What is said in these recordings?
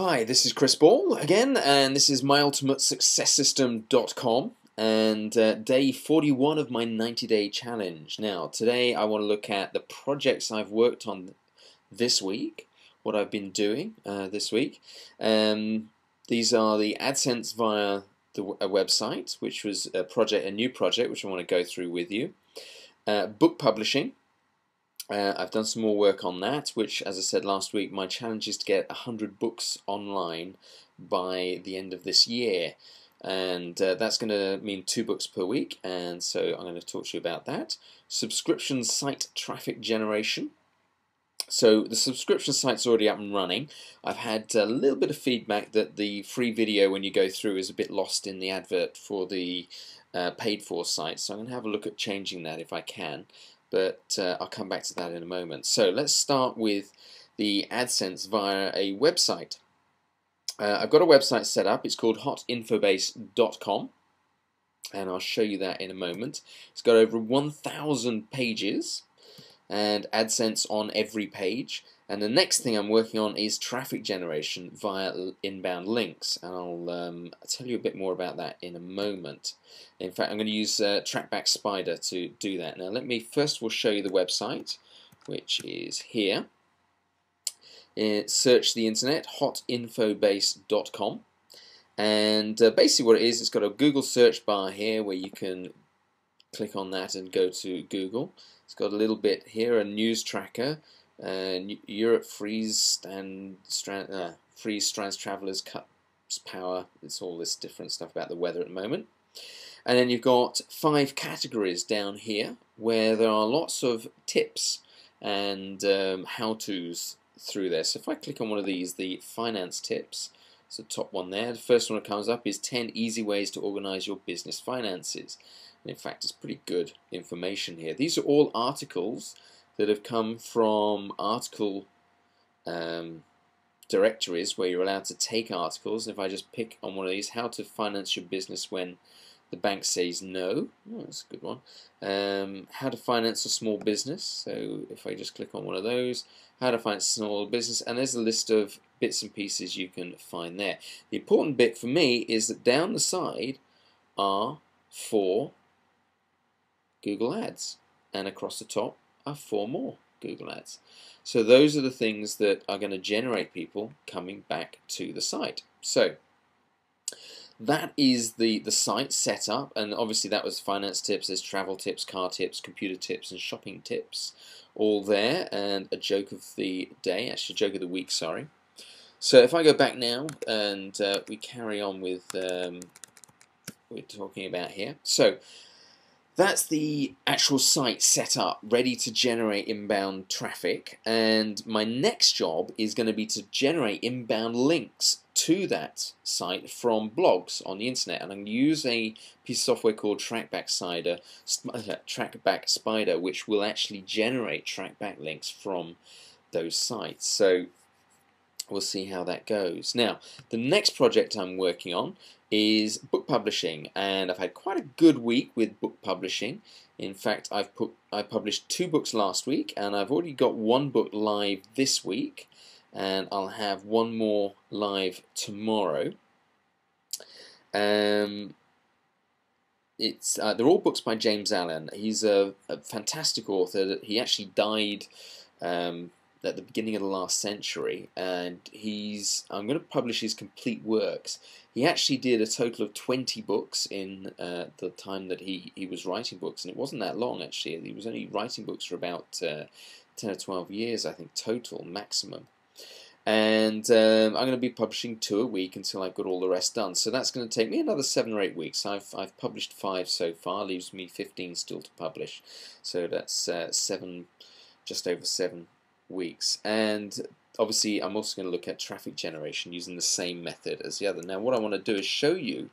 Hi, this is Chris Ball again, and this is myultimatesuccesssystem.com and day 41 of my 90-day challenge. Now, today I want to look at the projects I've worked on this week, what I've been doing this week. These are the AdSense via a website, which was a new project, which I want to go through with you. Book publishing. I've done some more work on that, which, as I said last week, my challenge is to get 100 books online by the end of this year. And that's going to mean 2 books per week, and so I'm going to talk to you about that. Subscription site traffic generation. So the subscription site's already up and running. I've had a little bit of feedback that the free video, when you go through, is a bit lost in the advert for the paid for site. So I'm going to have a look at changing that if I can. But I'll come back to that in a moment. So let's start with the AdSense via a website. I've got a website set up. It's called hotinfobase.com, and I'll show you that in a moment. It's got over 1,000 pages and AdSense on every page. And the next thing I'm working on is traffic generation via inbound links, and I'll tell you a bit more about that in a moment. In fact, I'm going to use TrackBack Spider to do that. Now, let me first of all show you the website, which is here. Search the internet, hotinfobase.com, and basically what it is, it's got a Google search bar here where you can click on that and go to Google. It's got a little bit here, a news tracker. Europe freeze strands travelers, cuts power. It's all this different stuff about the weather at the moment. And then you've got 5 categories down here where there are lots of tips and how-tos through there. So if I click on one of these, the finance tips, it's the top one there. The first one that comes up is 10 easy ways to organize your business finances. And in fact, it's pretty good information here. These are all articles that have come from article directories where you're allowed to take articles. And if I just pick on one of these, how to finance your business when the bank says no. Oh, that's a good one. How to finance a small business. So if I just click on one of those, how to finance a small business, and there's a list of bits and pieces you can find there. The important bit for me is that down the side are 4 Google Ads, and across the top are 4 more Google Ads. So those are the things that are going to generate people coming back to the site. So that is the site set up, and obviously that was finance tips, there's travel tips, car tips, computer tips, and shopping tips all there, and a joke of the day, actually joke of the week, sorry. So if I go back now and we carry on with what we're talking about here. So that's the actual site set up, ready to generate inbound traffic, and my next job is going to be to generate inbound links to that site from blogs on the internet, and I'm going to use a piece of software called TrackBack Spider, which will actually generate trackback links from those sites. So we'll see how that goes. Now, the next project I'm working on is book publishing, and I've had quite a good week with book publishing. In fact, I published 2 books last week, and I've already got 1 book live this week, and I'll have 1 more live tomorrow. They're all books by James Allen. He's a fantastic author. He actually died at the beginning of the last century, and I'm going to publish his complete works. He actually did a total of 20 books in the time that he was writing books, and it wasn't that long actually. He was only writing books for about 10 or 12 years, I think, total, maximum. And I'm going to be publishing 2 a week until I've got all the rest done. So that's going to take me another 7 or 8 weeks. I've published 5 so far, leaves me 15 still to publish. So that's just over 7 weeks. And obviously I'm also going to look at traffic generation using the same method as the other. Now what I want to do is show you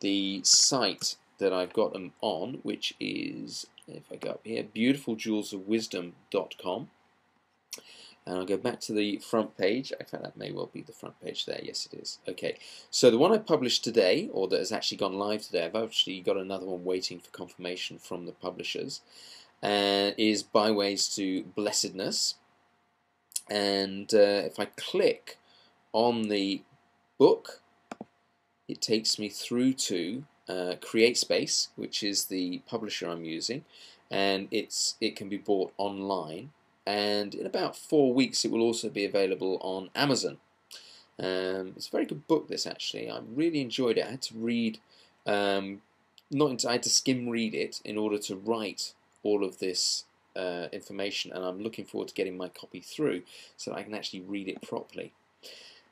the site that I've got them on, which is, if I go up here, beautifuljewelsofwisdom.com, and I'll go back to the front page. In fact, that may well be the front page there. Yes, it is. Okay, so the one I published today, or that has actually gone live today, I've actually got another one waiting for confirmation from the publishers, is Byways to Blessedness. And if I click on the book, it takes me through to CreateSpace, which is the publisher I'm using, and it can be bought online. And in about 4 weeks, it will also be available on Amazon. It's a very good book, this, actually. I really enjoyed it. I had to read, I had to skim read it in order to write all of this information, and I'm looking forward to getting my copy through so that I can actually read it properly.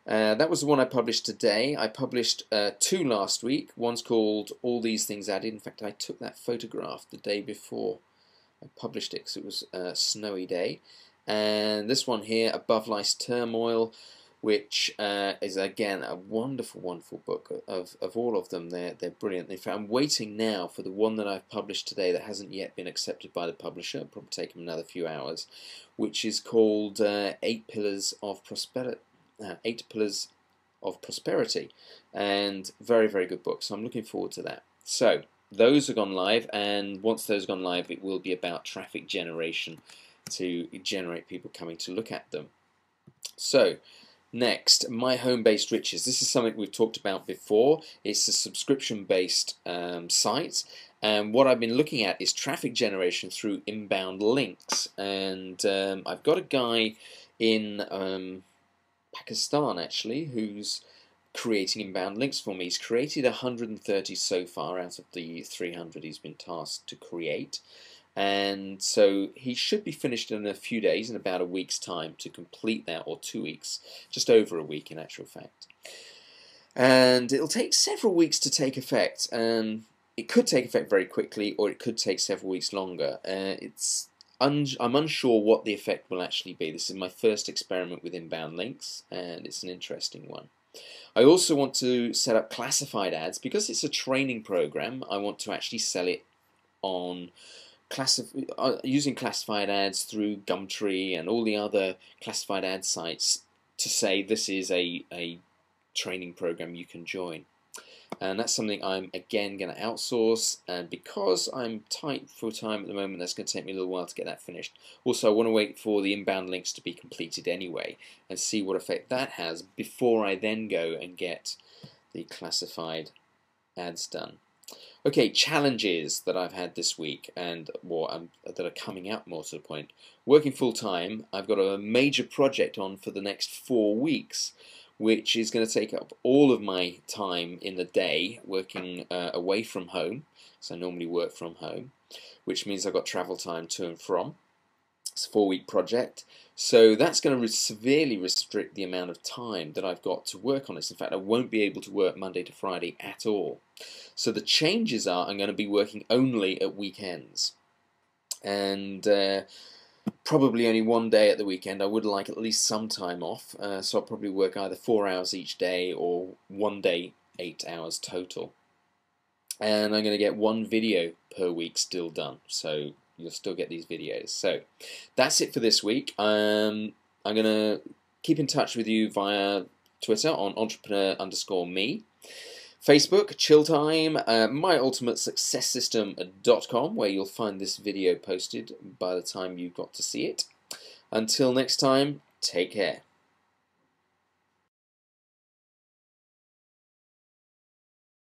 That was the one I published today. I published 2 last week. One's called All These Things Added. In fact, I took that photograph the day before I published it because it was a snowy day. And this one here, Above Life's Turmoil, which is again a wonderful, wonderful book. Of all of them, they're brilliant. In fact, I'm waiting now for the one that I've published today that hasn't yet been accepted by the publisher. It'll probably take them another few hours, which is called 8 Pillars of Prosperity. 8 Pillars of Prosperity, and very, very good book. So I'm looking forward to that. So those are gone live, and once those are gone live, it will be about traffic generation to generate people coming to look at them. So next, My Home-Based Riches. This is something we've talked about before. It's a subscription-based site, and what I've been looking at is traffic generation through inbound links. And I've got a guy in Pakistan, actually, who's creating inbound links for me. He's created 130 so far out of the 300 he's been tasked to create, and so he should be finished in a few days, in about a week's time, to complete that, or 2 weeks, just over a week in actual fact. And it'll take several weeks to take effect, and it could take effect very quickly, or it could take several weeks longer. I'm unsure what the effect will actually be. This is my first experiment with inbound links, and it's an interesting one. I also want to set up classified ads. Because it's a training program, I want to actually sell it on using classified ads through Gumtree and all the other classified ad sites to say this is a training program you can join. And that's something I'm again going to outsource, and because I'm tight for time at the moment, that's going to take me a little while to get that finished. Also, I want to wait for the inbound links to be completed anyway and see what effect that has before I then go and get the classified ads done. Okay, challenges that I've had this week and that are coming up, more to the point. Working full time, I've got a major project on for the next 4 weeks, which is going to take up all of my time in the day working away from home. So I normally work from home, which means I've got travel time to and from. It's a 4-week project. So that's going to severely restrict the amount of time that I've got to work on this. In fact, I won't be able to work Monday to Friday at all. So the changes are I'm going to be working only at weekends. And probably only one day at the weekend. I would like at least some time off, so I'll probably work either 4 hours each day or one day 8 hours total. And I'm going to get 1 video per week still done, so you'll still get these videos. So that's it for this week. I'm going to keep in touch with you via Twitter on entrepreneur_me. Facebook, Chilltime, myultimatesuccesssystem.com, where you'll find this video posted by the time you've got to see it. Until next time, take care.